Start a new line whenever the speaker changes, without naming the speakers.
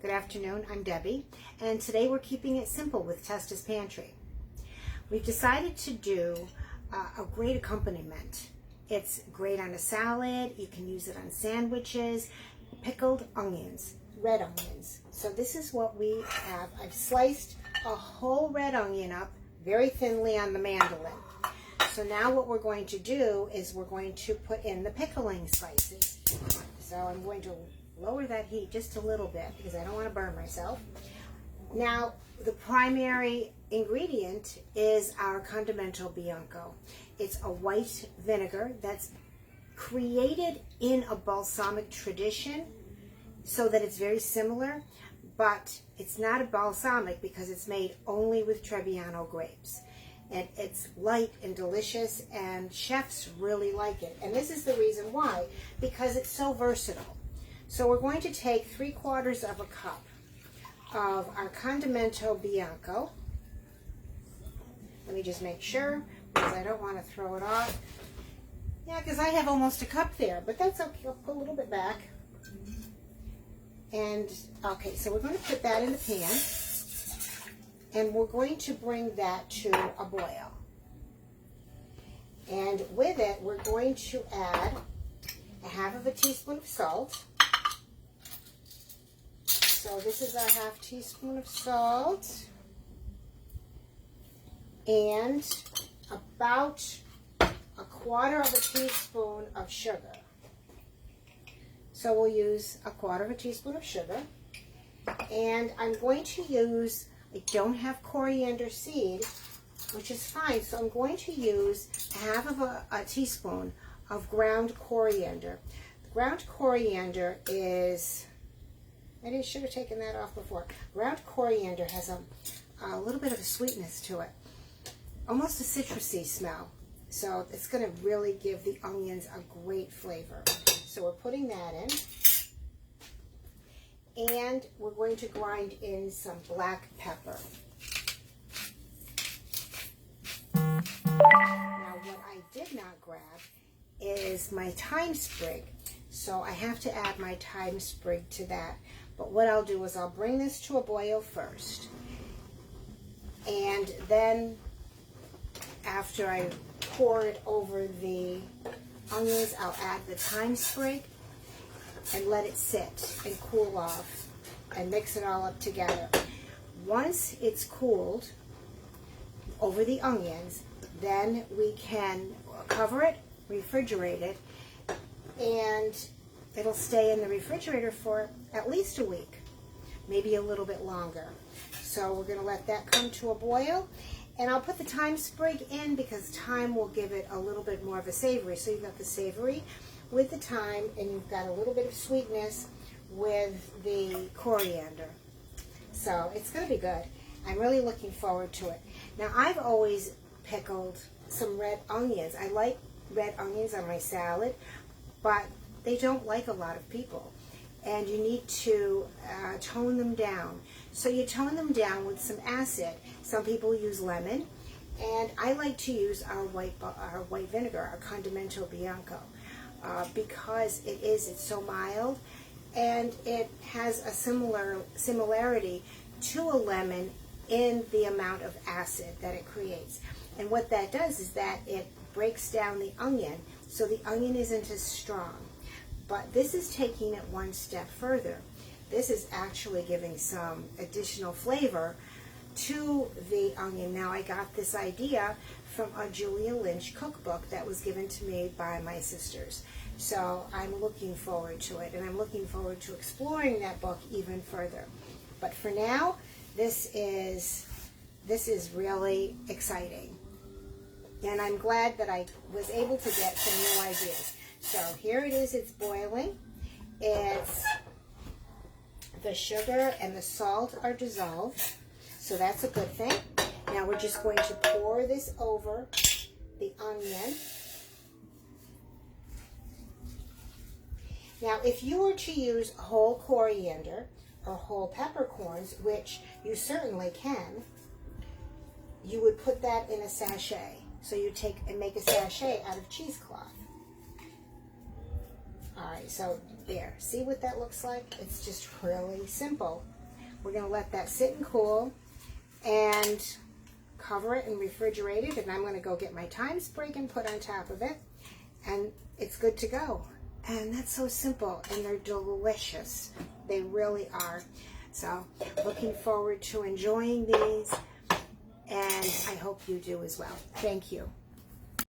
Good afternoon, I'm Debbie, and today we're keeping it simple with Testa's Pantry. We've decided to do a great accompaniment. It's great on a salad, you can use it on sandwiches, pickled onions, red onions. So this is what we have. I've sliced a whole red onion up very thinly on the mandolin. So now what we're going to do is we're going to put in the pickling spices. So I'm going to lower that heat just a little bit because I don't want to burn myself. Now, the primary ingredient is our Condimento Bianco. It's a white vinegar that's created in a balsamic tradition so that it's very similar, but it's not a balsamic because it's made only with Trebbiano grapes. And it's light and delicious, and chefs really like it. And this is the reason why, because it's so versatile. So we're going to take 3/4 of a cup of our Condimento Bianco. Let me just make sure, because I don't want to throw it off. Yeah, because I have almost a cup there, but that's okay. I'll put a little bit back. And, okay, so we're going to put that in the pan, and we're going to bring that to a boil. And with it, we're going to add 1/2 teaspoon of salt. So this is our 1/2 teaspoon of salt, and about 1/4 teaspoon of sugar. So we'll use 1/4 teaspoon of sugar, and I'm going to use, I don't have coriander seed, which is fine, so I'm going to use 1/2 teaspoon of ground coriander. The ground coriander is, I should have taken that off before. Ground coriander has a little bit of a sweetness to it, almost a citrusy smell. So it's going to really give the onions a great flavor. So we're putting that in. And we're going to grind in some black pepper. Now what I did not grab is my thyme sprig. So I have to add my thyme sprig to that. But what I'll do is I'll bring this to a boil first. And then after I pour it over the onions, I'll add the thyme sprig and let it sit and cool off and mix it all up together. Once it's cooled over the onions, then we can cover it, refrigerate it, and it'll stay in the refrigerator for at least a week, maybe a little bit longer. So we're going to let that come to a boil, and I'll put the thyme sprig in because thyme will give it a little bit more of a savory. So you've got the savory with the thyme, and you've got a little bit of sweetness with the coriander. So it's going to be good. I'm really looking forward to it. Now, I've always pickled some red onions. I like red onions on my salad, but they don't like a lot of people. And you need to tone them down. So you tone them down with some acid. Some people use lemon, and I like to use our white vinegar, our Condimento Bianco, because it's so mild, and it has a similarity to a lemon in the amount of acid that it creates. And what that does is that it breaks down the onion, so the onion isn't as strong. But this is taking it one step further. This is actually giving some additional flavor to the onion. Now, I got this idea from a Julia Lynch cookbook that was given to me by my sisters. So I'm looking forward to it, and I'm looking forward to exploring that book even further. But for now, this is really exciting. And I'm glad that I was able to get some new ideas. So here it is, it's boiling. The sugar and the salt are dissolved, so that's a good thing. Now we're just going to pour this over the onion. Now, if you were to use whole coriander or whole peppercorns, which you certainly can, you would put that in a sachet. So you take and make a sachet out of cheesecloth. All right, so there. See what that looks like? It's just really simple. We're going to let that sit and cool and cover it and refrigerate it. And I'm going to go get my thyme sprig and put on top of it. And it's good to go. And that's so simple. And they're delicious. They really are. So looking forward to enjoying these. And I hope you do as well. Thank you.